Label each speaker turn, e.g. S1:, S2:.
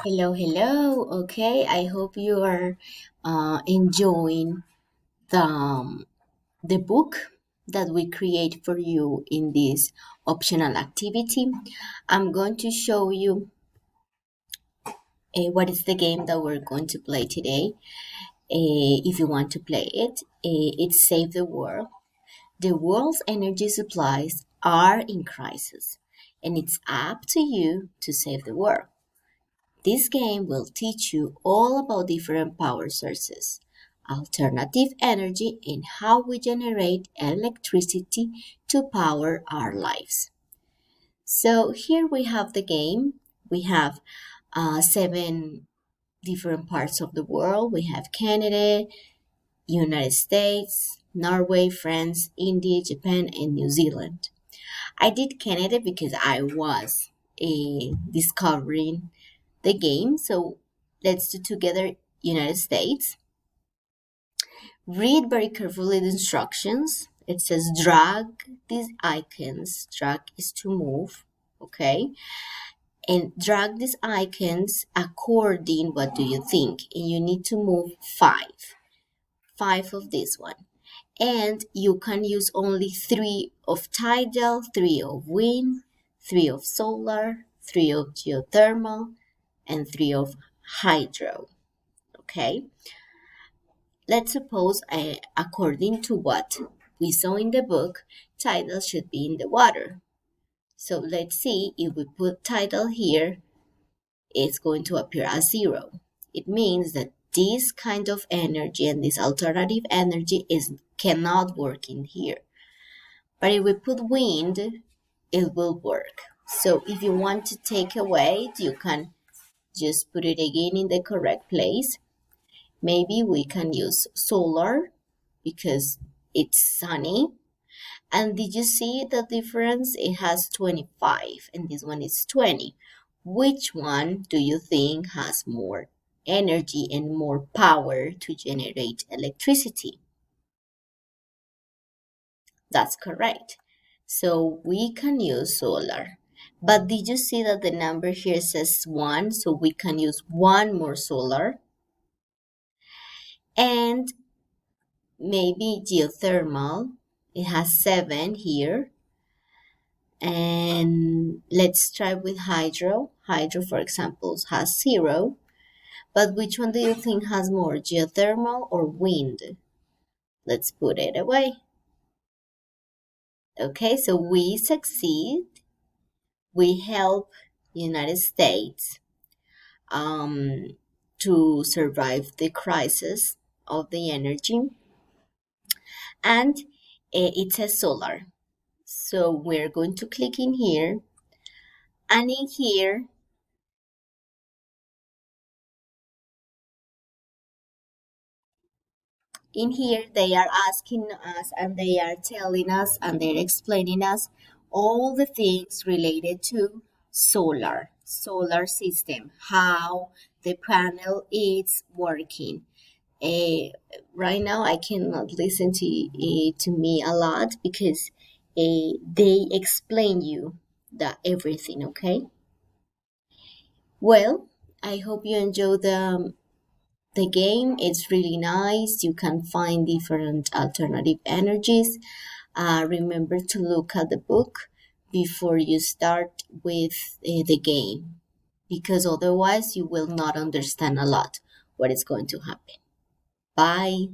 S1: Hello, hello. Okay, I hope you are enjoying the book that we create for you in this optional activity. I'm going to show you what is the game that we're going to play today. If you want to play it, it's Save the World. The world's energy supplies are in crisis, and it's up to you to save the world. This game will teach you all about different power sources, alternative energy, and how we generate electricity to power our lives. So here we have the game. We have seven different parts of the world. We have Canada, United States, Norway, France, India, Japan, and New Zealand. I did Canada because I was discovering the game. So let's do together United States. Read very carefully the instructions. It says drag these icons. Drag is to move, okay? And drag these icons according what do you think? And you need to move five of this one. And you can use only three of tidal, three of wind, three of solar, three of geothermal, and three of hydro. Okay, let's suppose, according to what we saw in the book, tidal should be in the water. So let's see, if we put tidal here, it's going to appear as zero. It means that this kind of energy and this alternative energy cannot work in here. But if we put wind, it will work. So if you want to take away, you can just put it again in the correct place. Maybe we can use solar because it's sunny. And did you see the difference? It has 25 and this one is 20. Which one do you think has more energy and more power to generate electricity? That's correct. So we can use solar. But did you see that the number here says 1? So we can use one more solar. And maybe geothermal. It has 7 here. And let's try with hydro. Hydro, for example, has 0. But which one do you think has more, geothermal or wind? Let's put it away. Okay, so we succeed. We help United States to survive the crisis of the energy. And it says solar. So we're going to click in here. And in here they are asking us and they are telling us and they're explaining us all the things related to solar system, how the panel is working. uh, right now I cannot listen to me a lot because they explain you the everything. Okay, well, I hope you enjoy the game. It's really nice. You can find different alternative energies. Remember to look at the book before you start with the game because otherwise you will not understand a lot what is going to happen. Bye.